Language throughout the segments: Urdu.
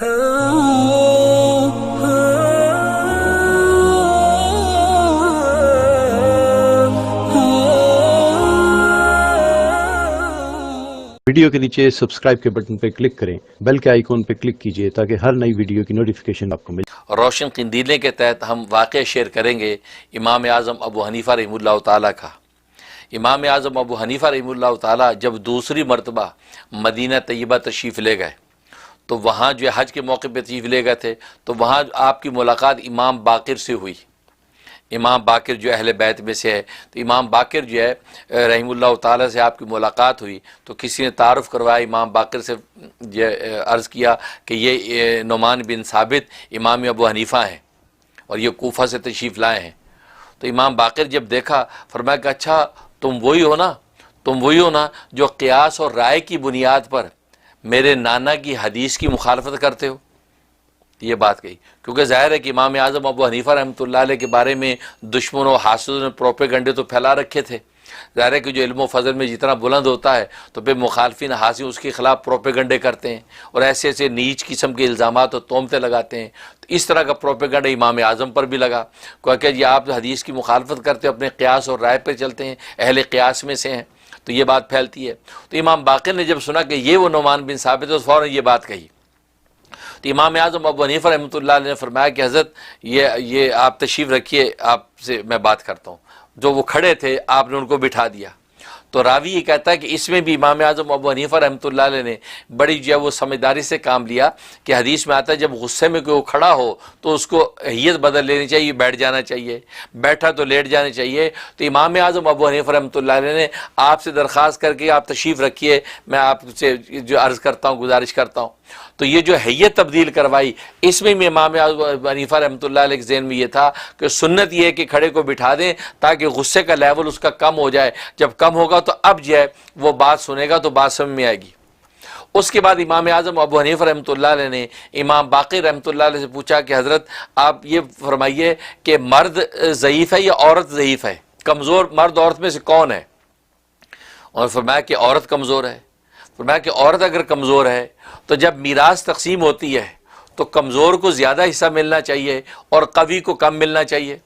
ویڈیو کے نیچے سبسکرائب کے بٹن پہ کلک کریں، بیل کے آئیکن پہ کلک کیجئے تاکہ ہر نئی ویڈیو کی نوٹیفیکیشن آپ کو ملے۔ روشن قندیلیں کے تحت ہم واقعہ شیئر کریں گے امام اعظم ابو حنیفہ رحمہ اللہ تعالیٰ کا۔ امام اعظم ابو حنیفہ رحمہ اللہ تعالیٰ جب دوسری مرتبہ مدینہ طیبہ تشریف لے گئے تو وہاں جو حج کے موقع پہ تشریف لے گئے تھے تو وہاں آپ کی ملاقات امام باقر سے ہوئی۔ امام باقر جو اہل بیت میں سے ہے، تو امام باقر جو ہے رحمہ اللہ تعالیٰ سے آپ کی ملاقات ہوئی تو کسی نے تعارف کروایا امام باقر سے، عرض کیا کہ یہ نعمان بن ثابت امام ابو حنیفہ ہیں اور یہ کوفہ سے تشریف لائے ہیں۔ تو امام باقر جب دیکھا فرمایا کہ اچھا تم وہی ہو نا جو قیاس اور رائے کی بنیاد پر میرے نانا کی حدیث کی مخالفت کرتے ہو۔ یہ بات کہی کیونکہ ظاہر ہے کہ امام اعظم ابو حنیفہ رحمۃ اللہ علیہ کے بارے میں دشمنوں حاسدوں نے پروپیگنڈے تو پھیلا رکھے تھے۔ ظاہر ہے کہ جو علم و فضل میں جتنا بلند ہوتا ہے تو پھر مخالفین حاسی اس کے خلاف پروپیگنڈے کرتے ہیں اور ایسے ایسے نیچ قسم کے الزامات اور تہمتیں لگاتے ہیں۔ تو اس طرح کا پروپیگنڈا امام اعظم پر بھی لگا کہ یہ آپ حدیث کی مخالفت کرتے ہیں، اپنے قیاس اور رائے پہ چلتے ہیں، اہل قیاس میں سے ہیں، تو یہ بات پھیلتی ہے۔ تو امام باقر نے جب سنا کہ یہ وہ نعمان بن ثابت ہے تو فوراً یہ بات کہی۔ تو امام اعظم ابو حنیفہ رحمۃ اللہ علیہ نے فرمایا کہ حضرت یہ آپ تشریف رکھیے، آپ سے میں بات کرتا ہوں۔ جو وہ کھڑے تھے آپ نے ان کو بٹھا دیا۔ تو راوی یہ کہتا ہے کہ اس میں بھی امام اعظم ابو حنیفہ رحمۃ اللہ علیہ نے بڑی جو ہے وہ سمجھداری سے کام لیا کہ حدیث میں آتا ہے جب غصے میں کوئی کھڑا ہو تو اس کو حیت بدل لینی چاہیے، بیٹھ جانا چاہیے، بیٹھا تو لیٹ جانا چاہیے۔ تو امام اعظم ابو حنیفہ رحمۃ اللہ علیہ نے آپ سے درخواست کر کے آپ تشریف رکھیے، میں آپ سے جو عرض کرتا ہوں، گزارش کرتا ہوں۔ تو یہ جو حیت تبدیل کروائی، اس میں بھی امام ابو حنیفہ رحمۃ اللہ علیہ کے ذہن میں یہ تھا کہ سنت یہ ہے کہ کھڑے کو بٹھا دیں تاکہ غصے کا لیول اس کا کم ہو جائے، جب کم ہوگا تو اب جو ہے وہ بات سنے گا تو بات سمجھ میں آئے گی۔ اس کے بعد امام اعظم ابو حنیفہ رحمۃ اللہ علیہ نے امام باقر رحمۃ اللہ علیہ سے پوچھا کہ حضرت آپ یہ فرمائیے کہ مرد ضعیف ہے یا عورت ضعیف ہے، کمزور مرد عورت میں سے کون ہے؟ اور فرمایا کہ عورت کمزور ہے۔ فرمایا کہ عورت اگر کمزور ہے تو جب میراث تقسیم ہوتی ہے تو کمزور کو زیادہ حصہ ملنا چاہیے اور قوی کو کم ملنا چاہیے،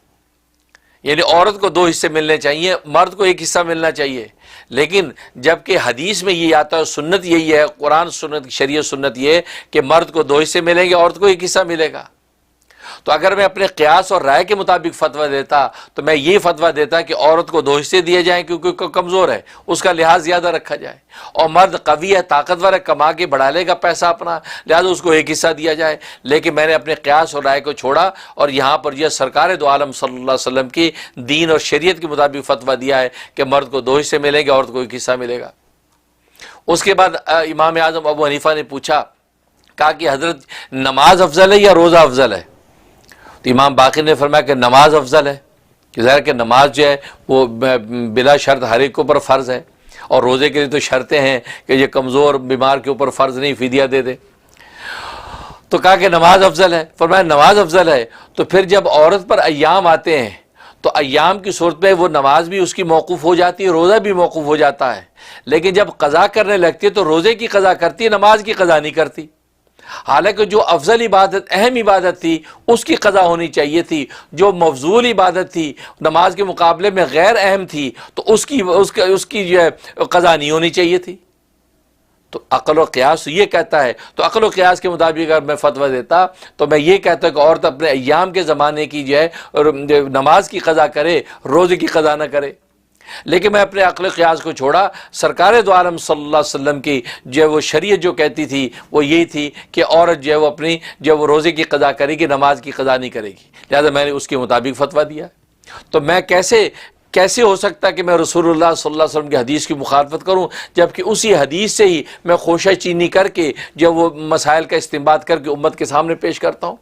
یعنی عورت کو 2 حصے ملنے چاہیے، مرد کو 1 حصہ ملنا چاہیے۔ لیکن جبکہ حدیث میں یہ آتا ہے، سنت یہی ہے، قرآن سنت شریعت سنت یہ ہے کہ مرد کو 2 حصے ملیں گے، عورت کو 1 حصہ ملے گا۔ تو اگر میں اپنے قیاس اور رائے کے مطابق فتویٰ دیتا تو میں یہ فتویٰ دیتا کہ عورت کو 2 حصے دیے جائیں کیونکہ کمزور ہے، اس کا لحاظ زیادہ رکھا جائے، اور مرد قوی ہے، طاقتور ہے، کما کے بڑھا لے گا پیسہ اپنا، لہٰذا اس کو 1 حصہ دیا جائے۔ لیکن میں نے اپنے قیاس اور رائے کو چھوڑا اور یہاں پر یہ سرکار دو عالم صلی اللہ علیہ وسلم کی دین اور شریعت کے مطابق فتویٰ دیا ہے کہ مرد کو 2 حصے ملیں گے، عورت کو 1 حصہ ملے گا۔ اس کے بعد امام اعظم ابو حنیفہ نے پوچھا، کہا کہ حضرت نماز افضل ہے یا روزہ افضل ہے؟ تو امام باقر نے فرمایا کہ نماز افضل ہے، کہ ظاہر کہ نماز جو ہے وہ بلا شرط ہر ایک کے اوپر فرض ہے، اور روزے کے لیے تو شرطیں ہیں کہ یہ کمزور بیمار کے اوپر فرض نہیں، فدیہ دے دے۔ تو کہا کہ نماز افضل ہے۔ فرمایا نماز افضل ہے تو پھر جب عورت پر ایام آتے ہیں تو ایام کی صورت میں وہ نماز بھی اس کی موقوف ہو جاتی ہے، روزہ بھی موقوف ہو جاتا ہے، لیکن جب قضا کرنے لگتی ہے تو روزے کی قضا کرتی ہے، نماز کی قضا نہیں کرتی۔ حالانکہ جو افضل عبادت، اہم عبادت تھی، اس کی قضا ہونی چاہیے تھی، جو مفضول عبادت تھی نماز کے مقابلے میں غیر اہم تھی تو اس کی جو ہے قضا نہیں ہونی چاہیے تھی۔ تو عقل و قیاس یہ کہتا ہے، تو عقل و قیاس کے مطابق اگر میں فتویٰ دیتا تو میں یہ کہتا کہ عورت اپنے ایام کے زمانے کی جو ہے نماز کی قضا کرے، روزے کی قضا نہ کرے۔ لیکن میں اپنے عقل قیاس کو چھوڑا، سرکار دو عالم صلی اللہ علیہ وسلم کی جو ہے وہ شریعت جو کہتی تھی وہ یہی تھی کہ عورت جو ہے وہ اپنی جو ہے وہ روزے کی قضا کرے گی، نماز کی قضا نہیں کرے گی، لہذا میں نے اس کے مطابق فتویٰ دیا۔ تو میں کیسے ہو سکتا کہ میں رسول اللہ صلی اللہ علیہ وسلم کی حدیث کی مخالفت کروں، جبکہ اسی حدیث سے ہی میں خوشہ چینی کر کے جو وہ مسائل کا استنباط کر کے امت کے سامنے پیش کرتا ہوں۔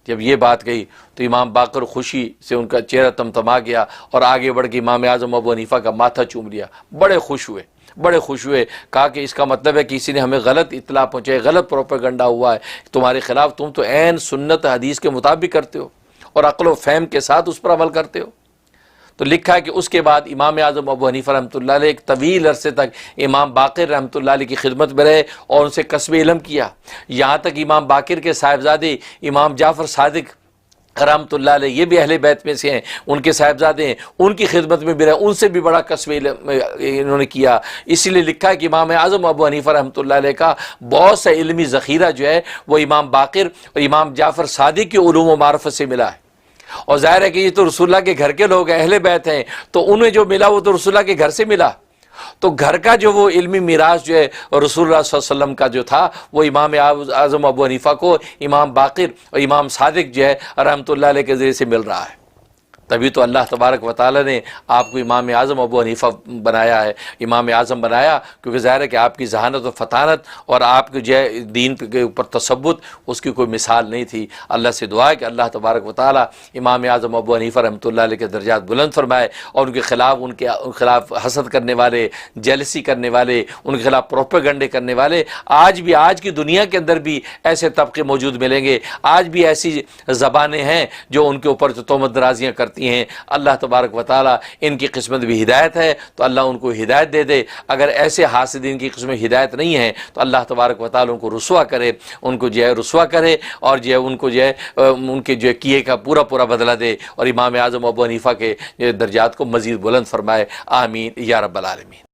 جب یہ بات کہی تو امام باقر خوشی سے ان کا چہرہ تمتما گیا اور آگے بڑھ کے امام اعظم ابو حنیفہ کا ماتھا چوم لیا، بڑے خوش ہوئے، کہا کہ اس کا مطلب ہے کہ کسی نے ہمیں غلط اطلاع پہنچائی، غلط پروپیگنڈا ہوا ہے تمہارے خلاف، تم تو عین سنت حدیث کے مطابق کرتے ہو اور عقل و فہم کے ساتھ اس پر عمل کرتے ہو۔ تو لکھا ہے کہ اس کے بعد امام اعظم ابو حنیفہ رحمۃ اللہ علیہ ایک طویل عرصے تک امام باقر رحمۃ اللہ علیہ کی خدمت میں رہے اور ان سے کسب علم کیا، یہاں تک امام باقر کے صاحبزادے امام جعفر صادق رحمۃ اللہ علیہ، یہ بھی اہل بیت میں سے ہیں، ان کے صاحبزادے ہیں، ان کی خدمت میں بھی رہے، ان سے بھی بڑا کسب علم انہوں نے کیا۔ اسی لیے لکھا ہے کہ امام اعظم ابو حنیفہ رحمۃ اللہ علیہ کا بہت سا علمی ذخیرہ جو ہے وہ امام باقر اور امام جعفر صادق کے علوم و معرفت سے ملا ہے۔ اور ظاہر ہے کہ یہ تو رسول اللہ کے گھر کے لوگ ہیں، اہل بیت ہیں، تو انہیں جو ملا وہ تو رسول اللہ کے گھر سے ملا۔ تو گھر کا جو وہ علمی میراث جو ہے رسول اللہ صلی اللہ علیہ وسلم کا جو تھا وہ امام اعظم ابو حنیفہ کو امام باقر اور امام صادق جو ہے رحمۃ اللہ علیہ کے ذریعے سے مل رہا ہے۔ تبھی تو اللہ تبارک و تعالیٰ نے آپ کو امام اعظم ابو حنیفہ بنایا ہے، امام اعظم بنایا، کیونکہ ظاہر ہے کہ آپ کی ذہانت و فطانت اور آپ کے جو ہے دین کے اوپر تثبت، اس کی کوئی مثال نہیں تھی۔ اللہ سے دعا ہے کہ اللہ تبارک و تعالیٰ امام اعظم ابو حنیفہ رحمۃ اللہ علیہ کے درجات بلند فرمائے، اور ان کے خلاف حسد کرنے والے، جیلسی کرنے والے، ان کے خلاف پروپیگنڈے کرنے والے آج کی دنیا کے اندر بھی ایسے طبقے موجود ملیں گے، آج بھی ایسی زبانیں ہیں جو ان کے اوپر جو تہمت درازیاں کرتی ہیں۔ اللہ تبارک و تعالیٰ ان کی قسمت بھی ہدایت ہے تو اللہ ان کو ہدایت دے دے، اگر ایسے حاسدین کی قسمت ہدایت نہیں ہے تو اللہ تبارک و تعالیٰ ان کو رسوا کرے، ان کو جو ہے رسوا کرے، اور جو ہے ان کو جو ہے ان کے جو ہے کیے کا پورا بدلہ دے، اور امام اعظم ابو حنیفہ کے درجات کو مزید بلند فرمائے۔ آمین یا رب العالمین۔